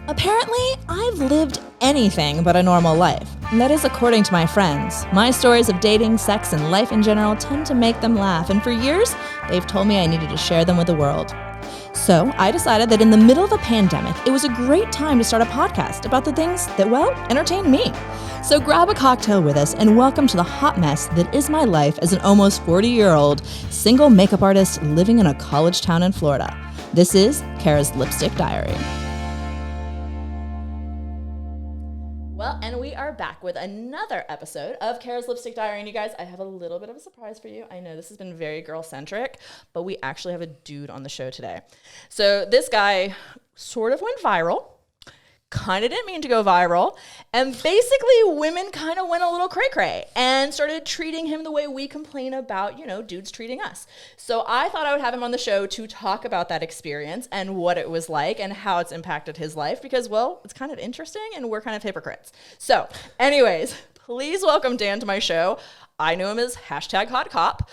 Apparently, I've lived anything but a normal life. And that is according to my friends. My stories of dating, sex, and life in general tend to make them laugh, and for years, they've told me I needed to share them with the world. So I decided that in the middle of a pandemic, it was a great time to start a podcast about the things that, well, entertain me. So grab a cocktail with us and welcome to the hot mess that is my life as an almost 40-year-old single makeup artist living in a college town in Florida. This is Kara's Lipstick Diary. Well, and we are back with another episode of Kara's Lipstick Diary. And you guys, I have a little bit of a surprise for you. I know this has been very girl-centric, but we actually have a dude on the show today. So this guy sort of went viral. Kind of didn't mean to go viral. And basically, women kind of went a little cray-cray and started treating him the way we complain about, dudes treating us. So I thought I would have him on the show to talk about that experience and what it was like and how it's impacted his life because, well, it's kind of interesting and we're kind of hypocrites. So anyways, please welcome Dan to my show. I knew him as #HotCop.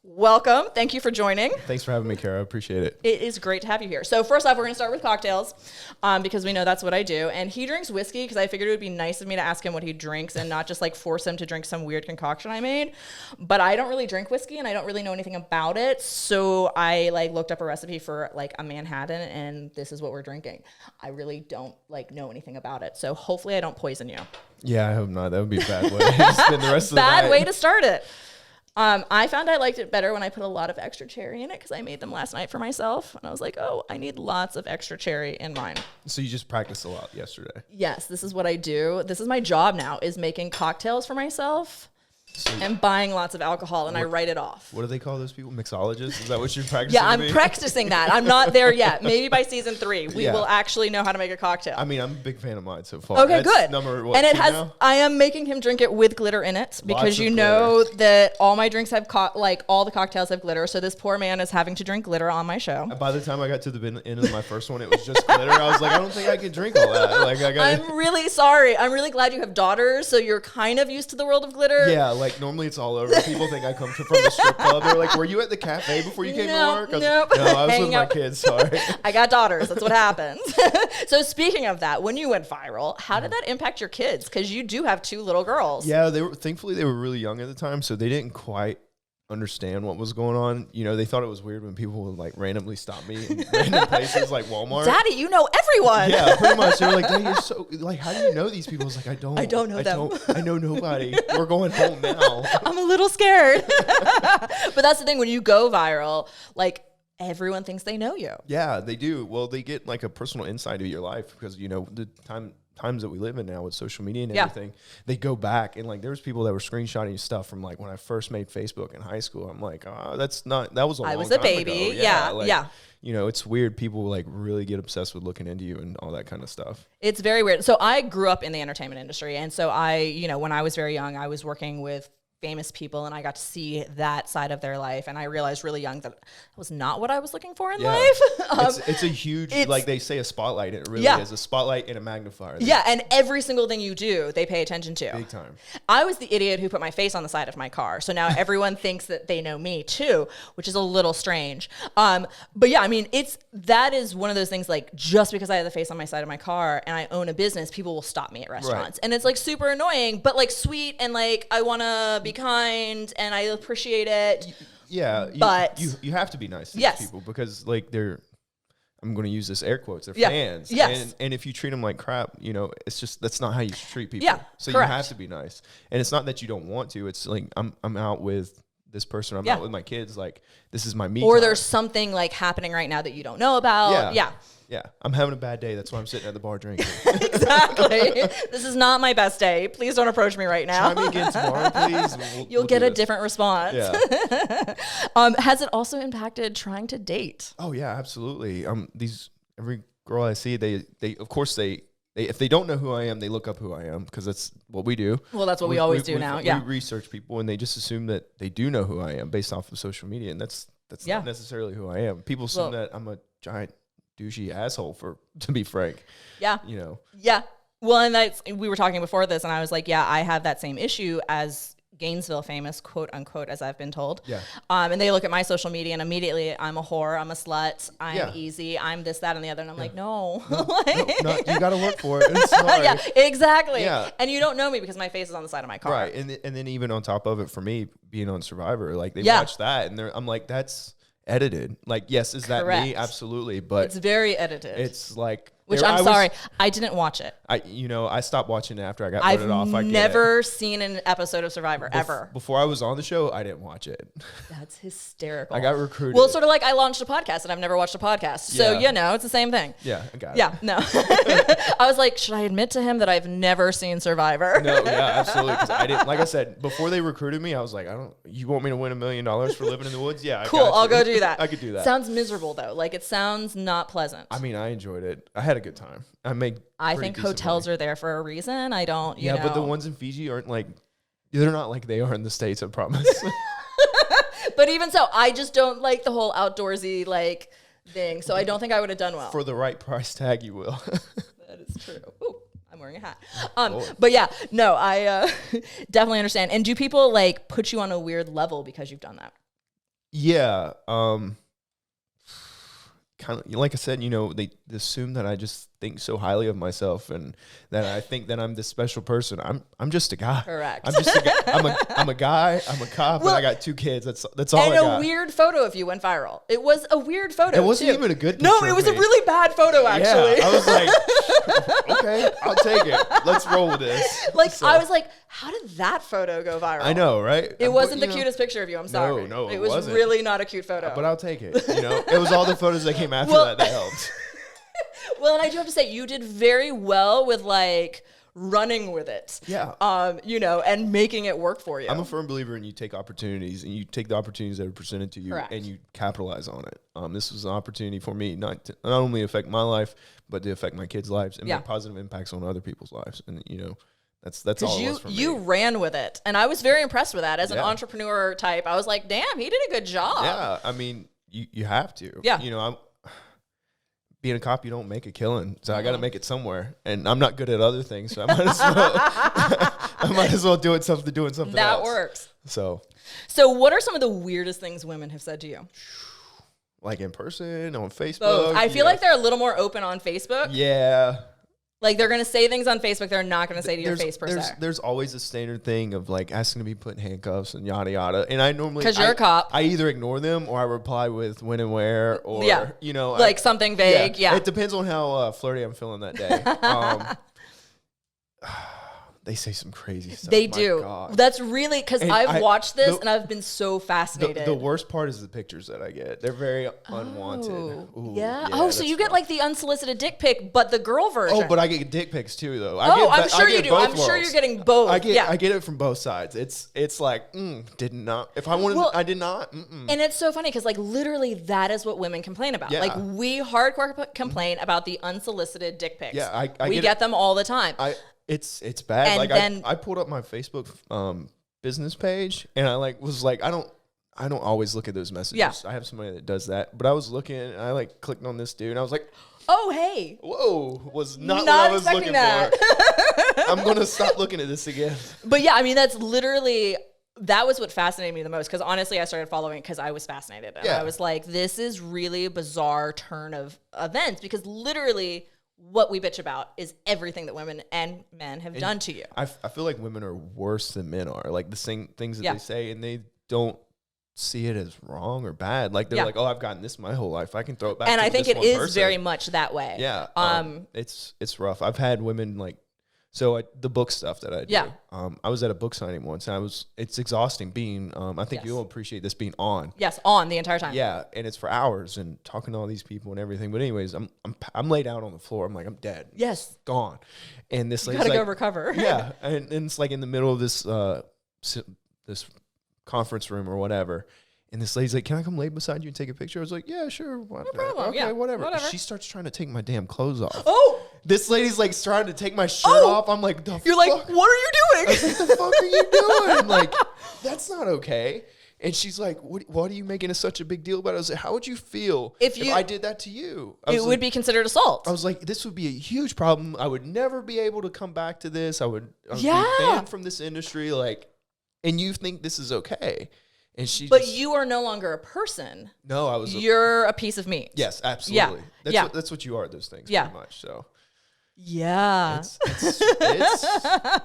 Welcome. Thank you for joining. Thanks for having me, Kara. I appreciate it. It is great to have you here. So first off, we're going to start with cocktails because we know that's what I do. And he drinks whiskey because I figured it would be nice of me to ask him what he drinks and not just force him to drink some weird concoction I made. But I don't really drink whiskey and I don't really know anything about it. So I looked up a recipe for a Manhattan and this is what we're drinking. I really don't know anything about it. So hopefully I don't poison you. Yeah, I hope not. That would be a bad way to spend the rest of the night. Bad way to start it. I found I liked it better when I put a lot of extra cherry in it because I made them last night for myself. And I was like, oh, I need lots of extra cherry in mine. So you just practiced a lot yesterday? Yes, this is what I do. This is my job now, is making cocktails for myself and buying lots of alcohol, and I write it off. What do they call those people? Mixologists? Is that what you're practicing? Yeah, I'm practicing that. I'm not there yet. Maybe by season 3, we will actually know how to make a cocktail. I mean, I'm a big fan of mine so far. Okay, good. Number what? And it has. Now? I am making him drink it with glitter in it because you know that all my drinks have all the cocktails have glitter. So this poor man is having to drink glitter on my show. By the time I got to the end of my first one, it was just glitter. I was like, I don't think I can drink all that. I'm really sorry. I'm really glad you have daughters, so you're kind of used to the world of glitter. Yeah, normally it's all over. People think I come from the strip club. They're like, were you at the cafe before you came to work? Nope. No, I was with my kids. Sorry. I got daughters. That's what happens. So speaking of that, when you went viral, how did that impact your kids? Because you do have 2 little girls. Yeah, thankfully they were really young at the time, so they didn't quite understand what was going on. They thought it was weird when people would randomly stop me in random places like Walmart. Daddy, you know everyone. Yeah, pretty much. They were like, Daddy, you're so how do you know these people? I was like, I don't know them. I know nobody. We're going home now. I'm a little scared. But that's the thing, when you go viral, everyone thinks they know you. Yeah, they do. Well, they get a personal insight of your life because the times that we live in now with social media and everything, they go back and there was people that were screenshotting stuff from when I first made Facebook in high school. I'm like, that was a long time ago. I was a baby. Yeah. It's weird. People really get obsessed with looking into you and all that kind of stuff. It's very weird. So I grew up in the entertainment industry. And so when I was very young, I was working with famous people and I got to see that side of their life, and I realized really young that was not what I was looking for in life. It's a huge, they say, a spotlight, and it really is a spotlight and a magnifier. Yeah, and every single thing you do, they pay attention to. Big time. I was the idiot who put my face on the side of my car, so now everyone thinks that they know me too, which is a little strange. But yeah, I mean, that is one of those things, just because I have the face on my side of my car and I own a business, people will stop me at restaurants. Right. And it's super annoying, but sweet, and I want to be kind and I appreciate it. Yeah, but you have to be nice to these people because they're, I'm going to use this air quotes, they're fans. Yes. And if you treat them like crap, it's just, that's not how you treat people. Yeah, so correct. You have to be nice. And it's not that you don't want to. It's I'm out with this person. I'm out with my kids. This is my me Or time. there's something happening right now that you don't know about. Yeah, I'm having a bad day. That's why I'm sitting at the bar drinking. Exactly. This is not my best day. Please don't approach me right now. Try me again tomorrow, please. You'll get a different response. Yeah. Has it also impacted trying to date? Oh yeah, absolutely. Every girl I see, they of course if they don't know who I am, they look up who I am because that's what we do. Well, that's what we always do now. Yeah. We research people and they just assume that they do know who I am based off of social media, and that's not necessarily who I am. People assume that I'm a giant douchey asshole, to be frank. Yeah. Yeah. Well, and we were talking before this, and I was like, yeah, I have that same issue as Gainesville famous, quote unquote, as I've been told. Yeah. And they look at my social media and immediately I'm a whore, I'm a slut, I'm Yeah. easy, I'm this, that, and the other. And I'm like, no. No, you got to work for it. It's hard. Yeah, exactly. Yeah. And you don't know me because my face is on the side of my car. Right. And then even on top of it, for me, being on Survivor, like they Yeah. watch that and I'm like, that's edited. Like, yes, is that Correct. me? Absolutely. But It's very edited. it's like, which I'm sorry, I didn't watch it. I stopped watching it after I got I've voted off. I never seen an episode of Survivor ever. Before I was on the show, I didn't watch it. That's hysterical. I got recruited. Well, it's sort of like I launched a podcast and I've never watched a podcast. So, Yeah. it's the same thing. Yeah, I got it. Yeah, no. I was like, should I admit to him that I've never seen Survivor? No, yeah, absolutely. Because I didn't, like I said, before they recruited me, I was like, you want me to win $1 million for living in the woods? Yeah, Cool, I'll go do that. I could do that. Sounds miserable though. Like it sounds not pleasant. I mean, I enjoyed it. I had a good time. I think hotels are there for a reason. I don't, you know. but the ones in Fiji aren't like, they're not like they are in the States, I promise. But even so, I just don't like the whole outdoorsy like thing. So I don't think I would have done well. For the right price tag, you will. That is true. Ooh, I'm wearing a hat. But yeah, no, I definitely understand. And do people like put you on a weird level because you've done that? Yeah. Kind of like I said, they assume that I just think so highly of myself and that I think that I'm this special person. I'm just a guy. Correct. I'm just a guy. I'm a guy. I'm a cop, and I got 2 kids. That's all I got. And a weird photo of you went viral. It was a weird photo. It wasn't too. even a good picture. No, it was a really bad photo actually. Yeah, I was like, okay, I'll take it. Let's roll with this. I was like, how did that photo go viral? I know, right? It wasn't the cutest picture of you. I'm sorry. No, it was wasn't. really not a cute photo. But I'll take it. It was all the photos that came after that helped. Well, and I do have to say, you did very well with like running with it. Yeah. And making it work for you. I'm a firm believer in you take opportunities and you take the opportunities that are presented to you Correct. and you capitalize on it. This was an opportunity for me not only affect my life, but to affect my kids' lives and make positive impacts on other people's lives. And that's all it was for me. You ran with it, and I was very impressed with that as an entrepreneur type. I was like, damn, he did a good job. Yeah, I mean, you have to. Yeah. I'm being a cop, you don't make a killing, so I got to make it somewhere, and I'm not good at other things, so I might as well doing something else. That works. So what are some of the weirdest things women have said to you? Like in person, on Facebook? Both. I feel like they're a little more open on Facebook. Yeah. Like they're going to say things on Facebook they're not going to say to your face per se. There's always a standard thing of like asking to be put in handcuffs and yada yada. And I normally, because you're a cop, I either ignore them or I reply with when and where or like something vague. Yeah. It depends on how flirty I'm feeling that day. They say some crazy stuff. They My do. God. That's really because I've watched this and I've been so fascinated. The worst part is the pictures that I get. They're very unwanted. Ooh, yeah. So you get like the unsolicited dick pic, but the girl version. Oh, but I get dick pics too, though. I'm sure you do. I'm sure you're getting both. I get it from both sides. It's like did not. If I wanted, I did not. And it's so funny because like literally that is what women complain about. Yeah. Like we hardcore complain about the unsolicited dick pics. Yeah, we get them all the time. It's bad. And like then, I pulled up my Facebook business page and I was like I don't always look at those messages. Yeah. I have somebody that does that. But I was looking and I clicked on this dude and I was like, oh hey. Whoa, was not what I was looking for. I'm gonna stop looking at this again. But yeah, I mean that was what fascinated me the most because honestly I started following it because I was fascinated. And I was like, this is really a bizarre turn of events because literally what we bitch about is everything that women and men have done to you. I feel like women are worse than men are. Like the same things that they say, and they don't see it as wrong or bad. Like they're like, oh, I've gotten this my whole life. I can throw it back. And to I think this it one is person. very much that way. Yeah. It's rough. I've had women the book stuff that I do. Yeah. I was at a book signing once, and it's exhausting being. I think you'll appreciate this being on. Yes, on the entire time. Yeah, and it's for hours and talking to all these people and everything. But anyways, I'm laid out on the floor. I'm like, I'm dead. Yes, gone. And this lady's gotta like, go recover. Yeah, and it's like in the middle of this this conference room or whatever. And this lady's like, can I come lay beside you and take a picture? I was like, yeah, sure. No problem. Okay, Yeah, whatever. She starts trying to take my damn clothes off. Oh! This lady's like trying to take my shirt off. I'm like, You're like, what are you doing? I was like, the fuck are you doing? Like, that's not okay. And she's like, what are you making such a big deal about it? I was like, how would you feel if I did that to you? It would be considered assault. I was like, this would be a huge problem. I would never be able to come back to this. I would be banned from this industry. Like, and you think this is okay. And but you are no longer a person. No, you're a piece of meat. Yes, absolutely. Yeah. That's what you are, those things, yeah. pretty much. So yeah.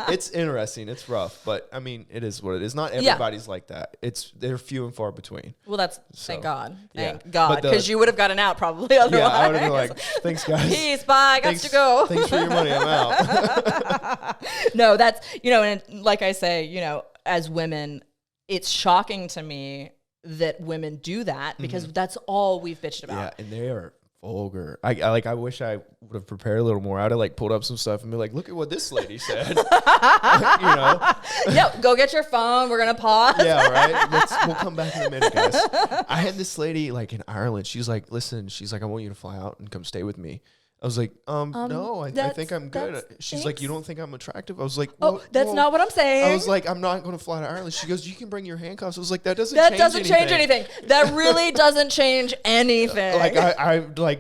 It's interesting. It's rough, but I mean, it is what it is. Not everybody's like that. They're few and far between. Well, thank God. Thank God. Because you would have gotten out probably otherwise. Yeah, I would have been like, thanks, guys. Peace, bye, got to go. Thanks for your money, I'm out. No, that's, and like I say, as women, it's shocking to me that women do that because that's all we've bitched about. Yeah, and they are vulgar. I wish I would have prepared a little more. I'd have pulled up some stuff and be like, look at what this lady said. Yeah, go get your phone. We're gonna pause. Yeah, right. We'll come back in a minute, guys. I had this lady in Ireland. She's like, listen. She's like, I want you to fly out and come stay with me. I was like, no, I think I'm good. She's like, you don't think I'm attractive? I was like, that's not what I'm saying. I was like, I'm not going to fly to Ireland. She goes, you can bring your handcuffs. I was like, that doesn't change anything. That really doesn't change anything. I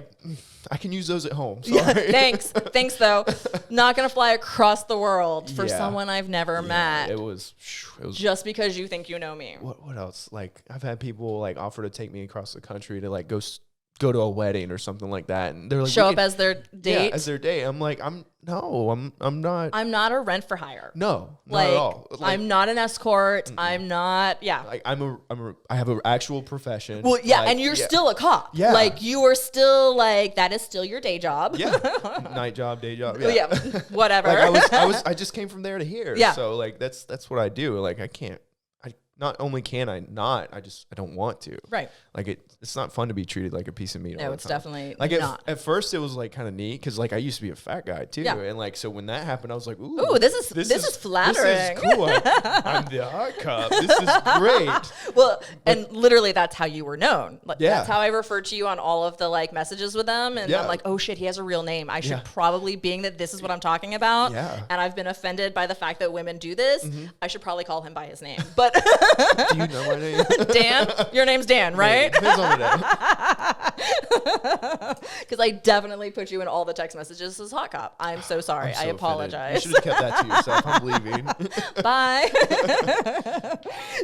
can use those at home. Sorry. Yeah, thanks though. Not going to fly across the world for someone I've never met. It was just because you think you know me. What else? I've had people offer to take me across the country to go to a wedding or something like that, and they're like, show up as their date. Yeah, as their date. I'm like, I'm not. I'm not a rent for hire. No, not at all. I'm not an escort. Mm-mm. I'm not. Yeah. I have an actual profession. Well, yeah, and you're still a cop. Yeah. You are still that is still your day job. Yeah. Night job, day job. Yeah. Yeah. Whatever. I just came from there to here. Yeah. So that's what I do. I can't. Not only can I not, I don't want to. Right. It's not fun to be treated like a piece of meat. No, it's definitely not. At first, it was kind of neat because I used to be a fat guy too, and so when that happened, I was like, ooh, this is flattering. This is cool. I'm the hot cop. This is great. Well, and literally, that's how you were known. That's how I referred to you on all of the messages with them, and I'm like, oh shit, he has a real name. I should probably, being that this is what I'm talking about, and I've been offended by the fact that women do this. I should probably call him by his name, but. Do you know my name? Dan? Your name's Dan, right? Depends on the day. Because I definitely put you in all the text messages as hot cop. I'm so sorry. I apologize. You should have kept that to yourself. I'm leaving. Bye.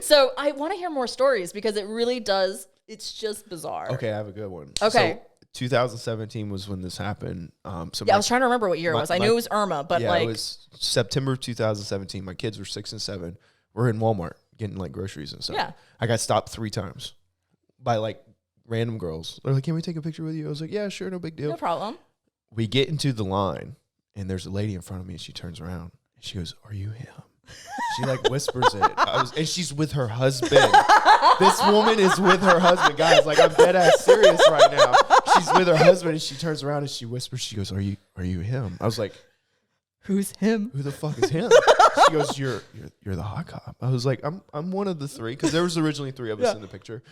So I want to hear more stories because it really does. It's just bizarre. Okay, I have a good one. Okay. So 2017 was when this happened. I was trying to remember what year it was. I knew it was Irma, but it was September 2017. My kids were 6 and 7. We're in Walmart getting groceries and stuff. Yeah. I got stopped 3 times by random girls. They're like, can we take a picture with you? I was like, yeah, sure, no big deal. No problem. We get into the line and there's a lady in front of me and she turns around and she goes, are you him? She whispers it. And she's with her husband. This woman is with her husband. Guys, I'm dead ass serious right now. She's with her husband and she turns around and she whispers, she goes, are you him? I was like, who's him? Who the fuck is him? She goes, you're the hot cop. I was like, I'm one of the 3 because there was originally 3 of us in the picture,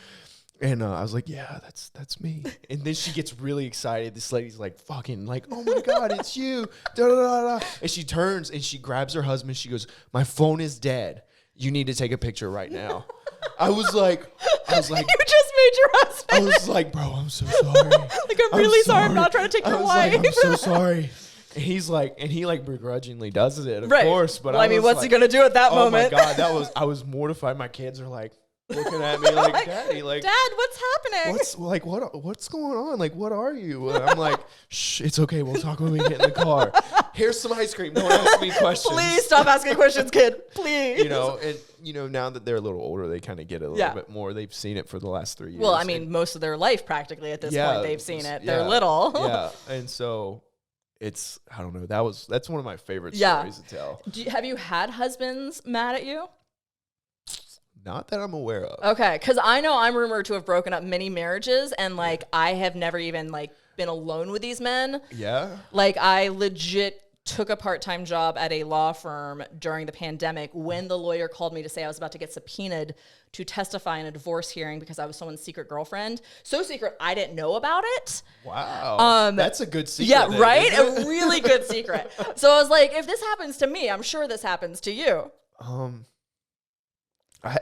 and I was like, yeah, that's me. And then she gets really excited. This lady's fucking oh my god, it's you. Da, da, da, da. And she turns and she grabs her husband. She goes, my phone is dead. You need to take a picture right now. I was like, you just made your husband. I was like, bro, I'm so sorry. I'm really sorry. I'm not trying to take your wife. I'm so sorry. And he's he begrudgingly does it, of course. But what's he gonna do at that moment? Oh my god, I was mortified. My kids are looking at me Daddy, Dad, what's happening? What's going on? What are you? And I'm like, shh, it's okay. We'll talk when we get in the car. Here's some ice cream. Don't ask me questions. Please stop asking questions, kid. Please. And now that they're a little older, they kind of get it a little bit more. They've seen it for the last 3 years. Well, I mean, most of their life practically at this point, they've seen it. They're little. Yeah, and so. It's, I don't know. That's one of my favorite stories to tell. Have you had husbands mad at you? Not that I'm aware of. Okay, because I know I'm rumored to have broken up many marriages, and I have never even been alone with these men. Yeah. I legit took a part-time job at a law firm during the pandemic when the lawyer called me to say I was about to get subpoenaed to testify in a divorce hearing because I was someone's secret girlfriend. So secret, I didn't know about it. Wow. That's a good secret. Yeah, right? A really good secret. So I was like, if this happens to me, I'm sure this happens to you.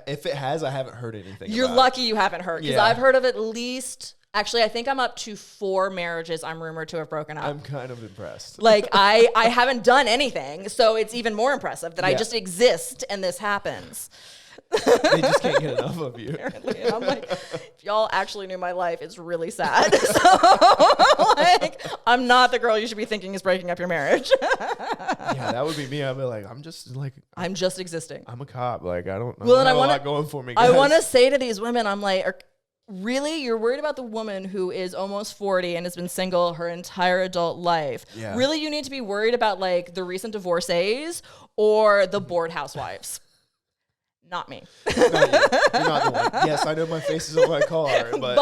If it has, I haven't heard anything. You're lucky you haven't heard, because I've heard of at least... Actually, I think I'm up to 4 marriages I'm rumored to have broken up. I'm kind of impressed. I haven't done anything, so it's even more impressive that I just exist and this happens. They just can't get enough of you. Apparently. And I'm like, if y'all actually knew my life, it's really sad. So, like, I'm not the girl you should be thinking is breaking up your marriage. Yeah, that would be me. I'd be like, I'm just existing. I'm a cop. Like, I don't Well, and have a lot going for me, guys. I want to say to these women, I'm like, really? You're worried about the woman who is almost 40 and has been single her entire adult life. Yeah. Really, you need to be worried about like the recent divorcees or the bored housewives. Not me. Not you. You're not the one. Yes, I know my face is on my car, but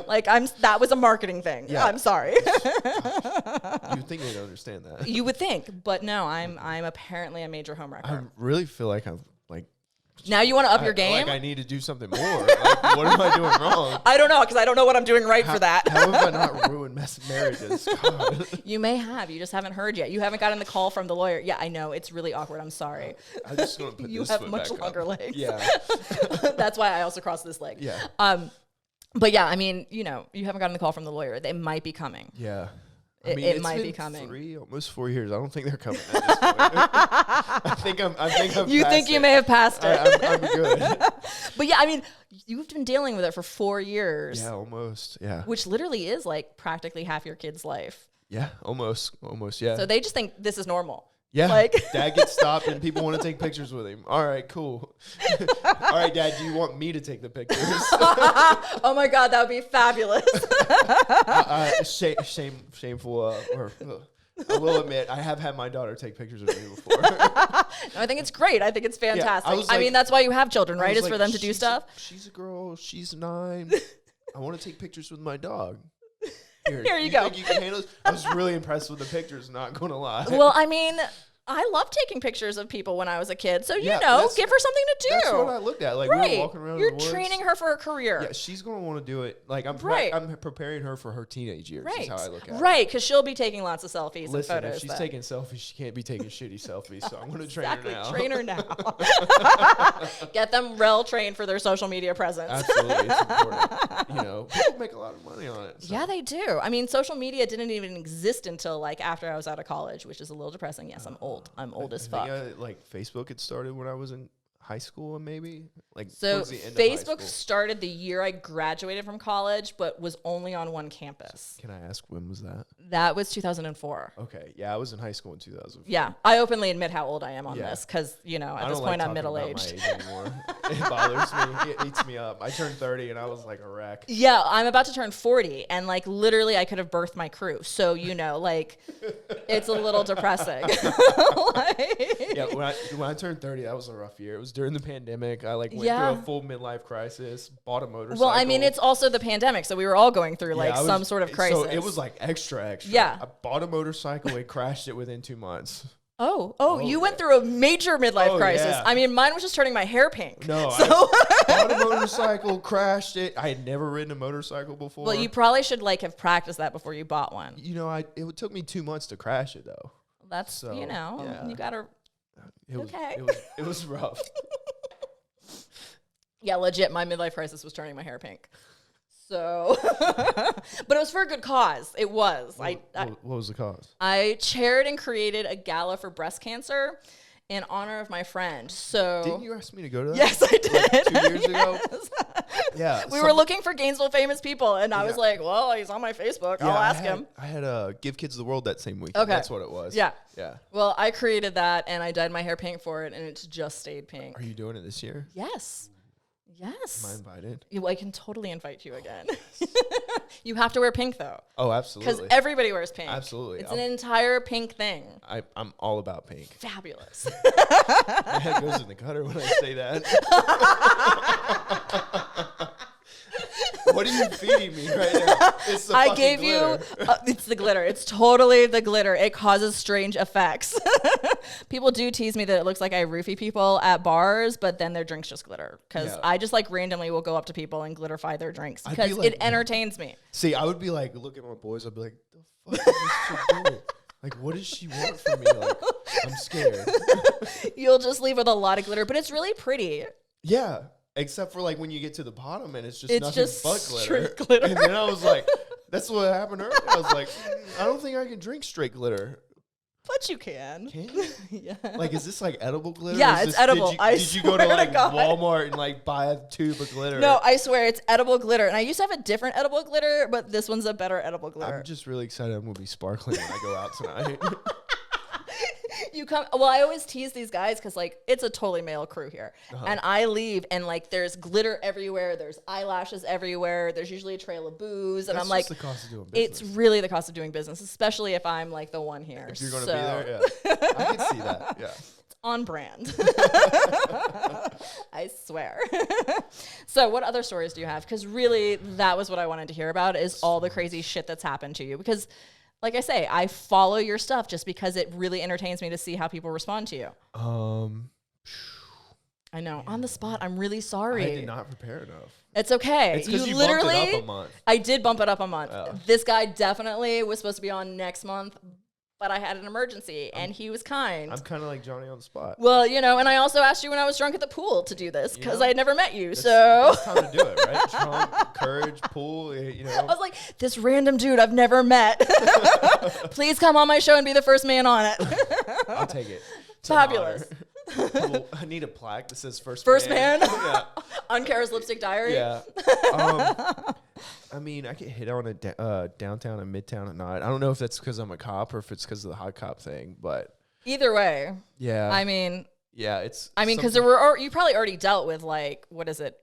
like that was a marketing thing. Yeah. I'm sorry. You'd think they'd understand that. You would think, but no, I'm apparently a major homewrecker. I really feel like I'm like. Now you want to up your game? Like I need to do something more. Like, what am I doing wrong? I don't know, because I don't know what I'm doing right for that. How have I not ruined marriages? God. You may have. You just haven't heard yet. You haven't gotten the call from the lawyer. Yeah, I know. It's really awkward. I'm sorry. I'm just going to put you this have foot much back longer up. legs. Yeah. That's why I also crossed this leg. Yeah. But yeah, I mean, you haven't gotten the call from the lawyer. They might be coming. Yeah. It might be coming. Almost 4 years. I don't think they're coming at this point. I think I'm You think you may have passed it. I'm good. But yeah, I mean, you've been dealing with it for 4 years. Yeah, almost. Yeah. Which literally is like practically half your kid's life. Yeah, almost, yeah. So they just think this is normal. Yeah, like Dad gets stopped and people want to take pictures with him. All right, cool. All right, Dad, do you want me to take the pictures? Oh my God, that would be fabulous. Shameful. I will admit, I have had my daughter take pictures of me before. No, I think it's great. I think it's fantastic. Yeah, I mean, that's why you have children, right? Is like, for them to do stuff. She's a girl. She's 9. I want to take pictures with my dog. Here you go. Think you can handle this? I was really impressed with the pictures, not going to lie. Well, I mean, I loved taking pictures of people when I was a kid. So, give her something to do. That's what I looked at. Like, we were walking around You're in the woods. training her for a career. Yeah, she's going to want to do it. Like, I'm preparing her for her teenage years is how I look at it. Right, because she'll be taking lots of selfies and photos. If she's taking selfies, she can't be taking shitty selfies. So I'm going to train her now. Train her now. Get them trained for their social media presence. Absolutely. It's important. People make a lot of money on it. So. Yeah, they do. I mean, social media didn't even exist until like after I was out of college, which is a little depressing. Yes, I'm old. I'm old as fuck. Like Facebook had started when I was in high school, maybe so towards the end Facebook started the year I graduated from college, but was only on one campus. Can I ask when was that? That was 2004. Okay, yeah, I was in high school in 2004. Yeah, I openly admit how old I am on this because at this point I'm middle aged. It bothers me. It eats me up. I turned 30 and I was like a wreck. Yeah, I'm about to turn 40, and like literally I could have birthed my crew. So like it's a little depressing. Yeah, when I turned 30, that was a rough year. It was during the pandemic. I went through a full midlife crisis, bought a motorcycle. Well, I mean, it's also the pandemic, so we were all going through some sort of crisis. So it was like extra. Yeah. I bought a motorcycle and crashed it within 2 months. Oh, you went through a major midlife crisis. Yeah. I mean, mine was just turning my hair pink. No, I bought a motorcycle, crashed it. I had never ridden a motorcycle before. Well, you probably should have practiced that before you bought one. It took me 2 months to crash it though. That's, you gotta. It was rough. Yeah, legit. My midlife crisis was turning my hair pink. So, but it was for a good cause. It was. What was the cause? I chaired and created a gala for breast cancer in honor of my friend. So, didn't you ask me to go to that? Yes, I did. 2 years ago. Yeah, we were looking for Gainesville famous people, and I was like, "Well, he's on my Facebook. I'll ask him." I had Give Kids the World that same week. Okay, that's what it was. Yeah. Well, I created that, and I dyed my hair pink for it, and it's just stayed pink. Are you doing it this year? Yes. Yes. Am I invited? I can totally invite you again. You have to wear pink, though. Oh, absolutely. Because everybody wears pink. Absolutely. It's an entire pink thing. I'm all about pink. Fabulous. My head goes in the gutter when I say that. What are you feeding me right now? It's the I gave glitter. It's the glitter. It's totally the glitter. It causes strange effects. People do tease me that it looks like I roofie people at bars, but then their drinks just glitter. Because I just randomly will go up to people and glitterify their drinks because it entertains me. See, I would be looking at my boys, I'd be like, the fuck is this chick doing? What does she want from me? I'm scared. You'll just leave with a lot of glitter, but it's really pretty. Yeah. Except for when you get to the bottom and it's nothing but glitter. Straight glitter. And then I was like, that's what happened earlier. I was like, I don't think I can drink straight glitter. But you can. Can you? Yeah. Like, is this like edible glitter? Yeah, it's edible. Did you go to like Walmart and like buy a tube of glitter? No, I swear it's edible glitter. And I used to have a different edible glitter, but this one's a better edible glitter. I'm just really excited. I'm going to be sparkling when I go out tonight. Well, I always tease these guys because like it's a totally male crew here, and I leave and like there's glitter everywhere, there's eyelashes everywhere, there's usually a trail of booze, and That's I'm like, the cost of doing business. it's really the cost of doing business, especially if I'm like the one here. If you're going to be there, yeah, I can see that. Yeah, it's on brand. I swear. So, what other stories do you have? Because really, that was what I wanted to hear about is all the crazy shit that's happened to you because. Like I say, I follow your stuff just because it really entertains me to see how people respond to you. I know. On the spot, I'm really sorry. I did not prepare enough. It's okay. It's because you literally bumped it up a month. I did bump it up a month. This guy definitely was supposed to be on next month, but I had an emergency, and he was kind. I'm kind of like Johnny on the spot. Well, you know, and I also asked you when I was drunk at the pool to do this because I had never met you. So it's time to do it, right? Drunk, courage, pool. You know. I was like, this random dude I've never met. Please come on my show and be the first man on it. I'll take it. Fabulous. I need a plaque that says first man. Yeah. On Kara's Lipstick Diary. Yeah. I mean, I get hit on at downtown and midtown at night. I don't know if that's because I'm a cop or if it's because of the hot cop thing, but either way. Yeah. I mean. Yeah, it's. I mean, because you probably already dealt with like what is it?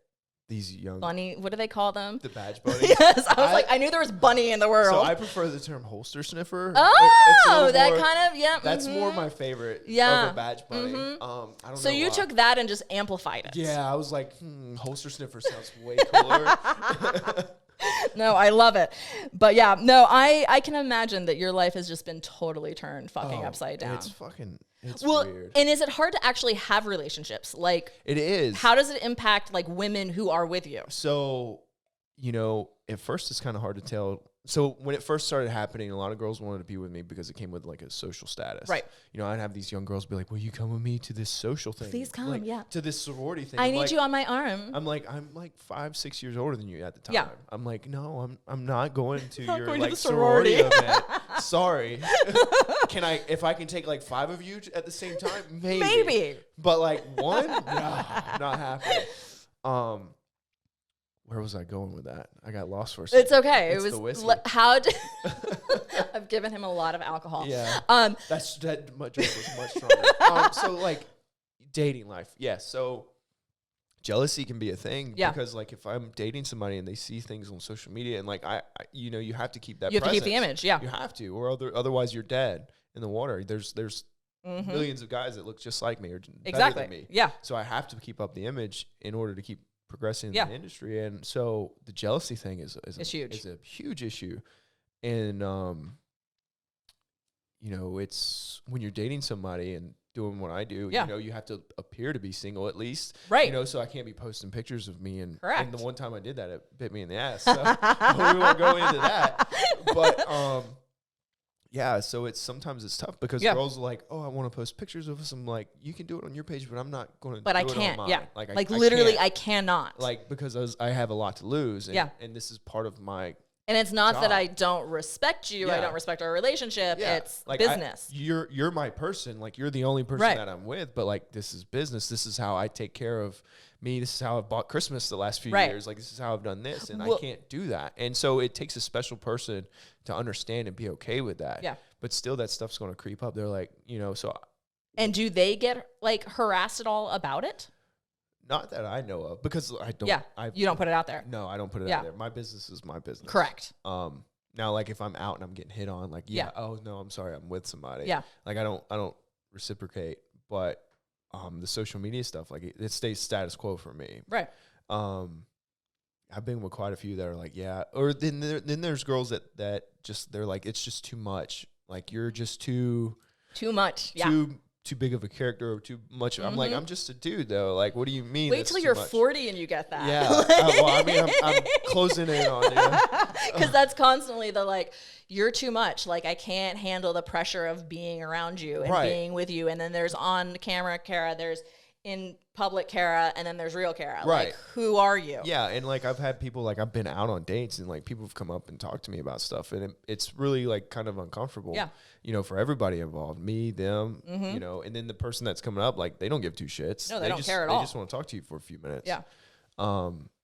These young bunny. What do they call them? The badge bunny. Yes, I knew there was bunny in the world. So I prefer the term holster sniffer. Oh, that kind of That's more my favorite. Yeah. Of a badge bunny. I don't know. So you took that and just amplified it. Yeah, I was like, holster sniffer sounds way cooler. No, I love it. But yeah, no, I can imagine that your life has just been totally turned fucking upside down. It's weird. And is it hard to actually have relationships? Like it is. How does it impact like women who are with you? So, you know, at first it's kind of hard to tell. So when it first started happening, a lot of girls wanted to be with me because it came with like a social status. Right. You know, I'd have these young girls be like, will you come with me to this social thing? Please come, like, yeah. To this sorority thing. I need you on my arm. I'm like 5-6 years older than you at the time. Yeah. I'm like, no, I'm not going to your going like to sorority event. Sorry. If I can take like 5 of you at the same time? Maybe. But like one? No, not happening. Where was I going with that? I got lost for a second. It's okay. It's it was the whiskey. I've given him a lot of alcohol. Yeah. That drink was much stronger. So like dating life. Yes. So jealousy can be a thing because like if I'm dating somebody and they see things on social media and like I you have to keep that. You have to keep the image. Yeah. You have to, or otherwise you're dead in the water. There's millions of guys that look just like me or better than me. Yeah. So I have to keep up the image in order to keep progressing in the industry, and so the jealousy thing is huge. Is a huge issue, and you know, it's when you're dating somebody and doing what I do, you know, you have to appear to be single at least, right? You know, so I can't be posting pictures of me and correct. And the one time I did that, it bit me in the ass. So we won't go into that, but yeah, so sometimes it's tough because girls are like, oh, I want to post pictures of us. I'm like, you can do it on your page, but I'm not going to. But I do can't. It on mine. Yeah, like literally, I cannot. Like because I have a lot to lose. And, and this is part of my. And it's not that I don't respect you. Yeah. I don't respect our relationship. Yeah. It's like business. You're my person. Like you're the only person that I'm with. But like this is business. This is how I take care of me. This is how I've bought Christmas the last few years. Like this is how I've done this, and I can't do that. And so it takes a special person to understand and be okay with that. Yeah. But still, that stuff's going to creep up. They're like, you know, so. And do they get like harassed at all about it? Not that I know of, because I don't. Yeah, you don't put it out there. No, I don't put it out there. My business is my business. Correct. Now, like if I'm out and I'm getting hit on, like oh no, I'm sorry, I'm with somebody. Yeah. Like I don't reciprocate, but the social media stuff, like it stays status quo for me. Right. I've been with quite a few that are like, yeah, or then there's girls that just they're like, it's just too much. Like you're just too much. Too big of a character or too much. I'm like, I'm just a dude though. Like, what do you mean? Wait till you're 40 and you get that. Yeah. Well, I mean, I'm closing in on you. Because that's constantly the like, you're too much. Like, I can't handle the pressure of being around you and being with you. And then there's on camera, Kara, there's in public Kara, and then there's real Kara. Right. Like, who are you? Yeah, and like I've had people, like I've been out on dates and like people have come up and talked to me about stuff, and it's really like kind of uncomfortable. Yeah. You know, for everybody involved, me, them, you know, and then the person that's coming up, like they don't give two shits. No, they don't care at all. They just want to talk to you for a few minutes. Yeah.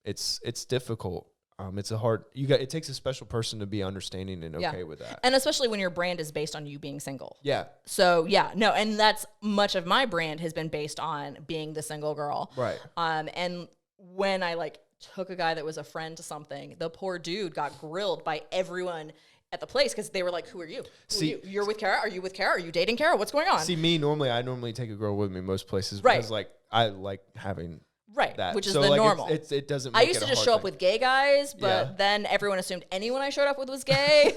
It's difficult. It's a hard. It takes a special person to be understanding and okay with that. And especially when your brand is based on you being single. Yeah. So yeah, no, and that's much of my brand has been based on being the single girl. Right. And when I like took a guy that was a friend to something, the poor dude got grilled by everyone at the place because they were like, "Who are you? You're with Kara? Are you with Kara? Are you dating Kara? What's going on?" See, I normally take a girl with me most places Right. because like I like having. Right, that. which is so the like normal. It doesn't. I Make used it to a just hard show up thing. with gay guys, but then everyone assumed anyone I showed up with was gay.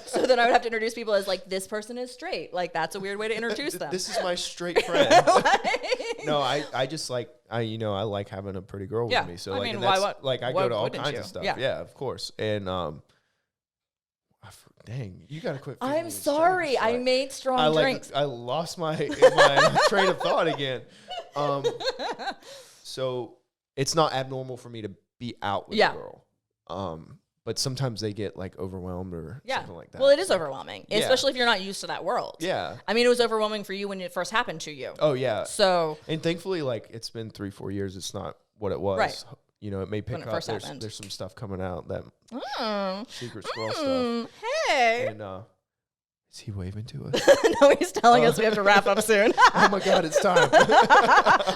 So then I would have to introduce people as like, this person is straight. Like that's a weird way to introduce them. This is my straight friend. No, I just like I like having a pretty girl with me. So I like, mean, and that's, why like I go to all wouldn't kinds you? of stuff. Yeah. Yeah, of course. And dang, you gotta quit. I'm sorry, I made strong drinks. I lost my train of thought again. So it's not abnormal for me to be out with a girl. But sometimes they get like overwhelmed or something like that. Well, it is overwhelming, especially if you're not used to that world. Yeah. I mean, it was overwhelming for you when it first happened to you. Oh yeah. So. And thankfully, like it's been 3-4 years. It's not what it was. Right. You know, it may pick up. There's some stuff coming out that secret squirrel stuff. Hey. And is he waving to us? No, he's telling us we have to wrap up soon. Oh my God, it's time.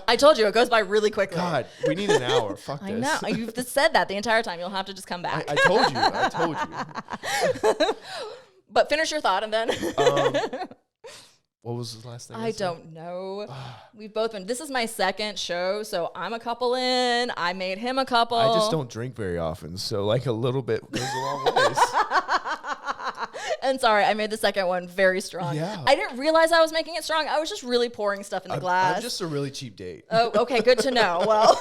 I told you, it goes by really quickly. God, we need an hour. Fuck this. I know. You've just said that the entire time. You'll have to just come back. I told you. But finish your thought and then. What was the last thing? I don't know. We've both been. This is my second show, so I'm a couple in. I made him a couple. I just don't drink very often, so like a little bit goes a long ways. And sorry, I made the second one very strong. Yeah. I didn't realize I was making it strong. I was just really pouring stuff in the glass. I'm just a really cheap date. Oh, okay, good to know. Well,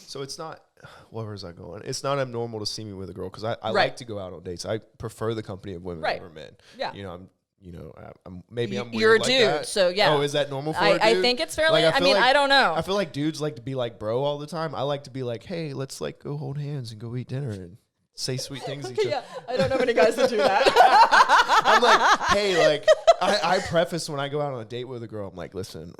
so it's not. Where was I going? It's not abnormal to see me with a girl because I like to go out on dates. I prefer the company of women over men. Yeah. I'm maybe I'm weird you're a like dude, that. so yeah. Oh, is that normal for a dude? I think it's fairly. I don't know. I feel like dudes like to be like bro all the time. I like to be like, hey, let's like go hold hands and go eat dinner and say sweet things to each other. Yeah, I don't know many guys that do that. I'm like, hey, like I preface when I go out on a date with a girl, I'm like, listen,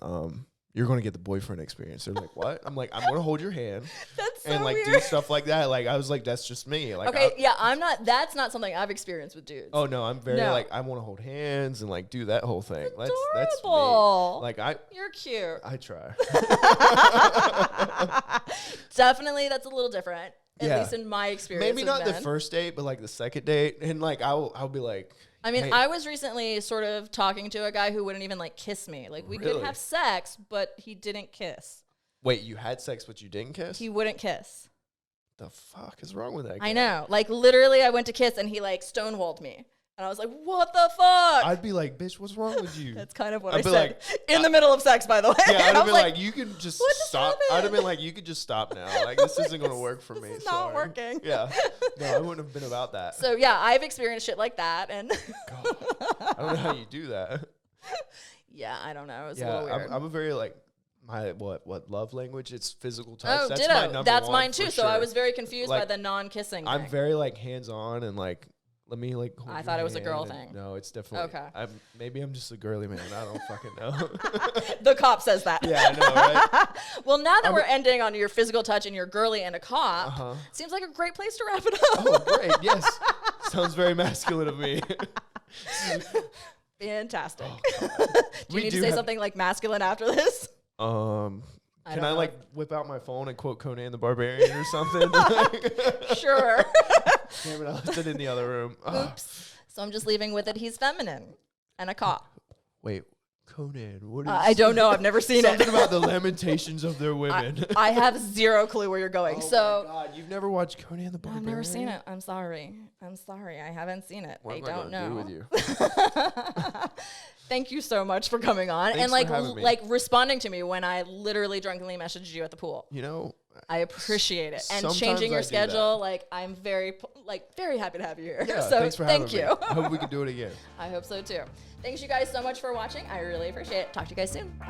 you're going to get the boyfriend experience. They're like, what? I'm like, I'm going to hold your hand. That's so and like weird. do stuff like that. Like I was like, that's just me. Like, okay, I'm not. That's not something I've experienced with dudes. Oh no, I'm very like I want to hold hands and like do that whole thing. That's me. Adorable. Like you're cute. I try. Definitely, that's a little different. At least in my experience. Maybe not the first date, but like the second date, and like I'll be like. I mean, hey. I was recently sort of talking to a guy who wouldn't even like kiss me. Like we could have sex, but he didn't kiss. Wait, you had sex, but you didn't kiss? He wouldn't kiss. The fuck is wrong with that guy? I know. Like literally, I went to kiss and he like stonewalled me. And I was like, what the fuck? I'd be like, bitch, what's wrong with you? That's kind of what I'd I be said. like, in the middle of sex, by the way. Yeah, I'd have been like, like, you can just what stop. happened? I'd have been like, you could just stop now. Like, this isn't going to work for me. This is not working. Yeah. No, I wouldn't have been about that. So, yeah, I've experienced shit like that. And God, I don't know how you do that. Yeah, I don't know. It's a little weird. I'm a very, like, my what love language? It's physical touch. Oh, That's ditto. my number That's one mine too. for So sure. I was very confused Like, by the non-kissing I'm thing. very, like, hands-on and, like, let me like. I thought it was a girl thing. No, it's definitely. Okay. Maybe I'm just a girly man. I don't fucking know. The cop says that. Yeah, I know, right? Well, now that we're ending on your physical touch and your girly and a cop, seems like a great place to wrap it up. Oh, great! Yes, sounds very masculine of me. Fantastic. Oh, do you need to say something like masculine after this? Can I like whip out my phone and quote Conan the Barbarian or something? Sure. Damn it, I left it in the other room. Oops. So I'm just leaving with it. He's feminine and a cop. Wait, Conan, what is I don't know. I've never seen something it. about the lamentations of their women. I have zero clue where you're going. Oh so my God, you've never watched Conan the Barbarian? I've never seen it. I'm sorry. I haven't seen it. What I am don't gonna know. do with you? Thank you so much for coming on Thanks and like for having me. like responding to me when I literally drunkenly messaged you at the pool. You know, I appreciate it. And sometimes changing your I do schedule, that. like I'm very happy to have you here. Yeah, so thanks for having thank me. you. I hope we can do it again. I hope so too. Thanks you guys so much for watching. I really appreciate it. Talk to you guys soon. Bye.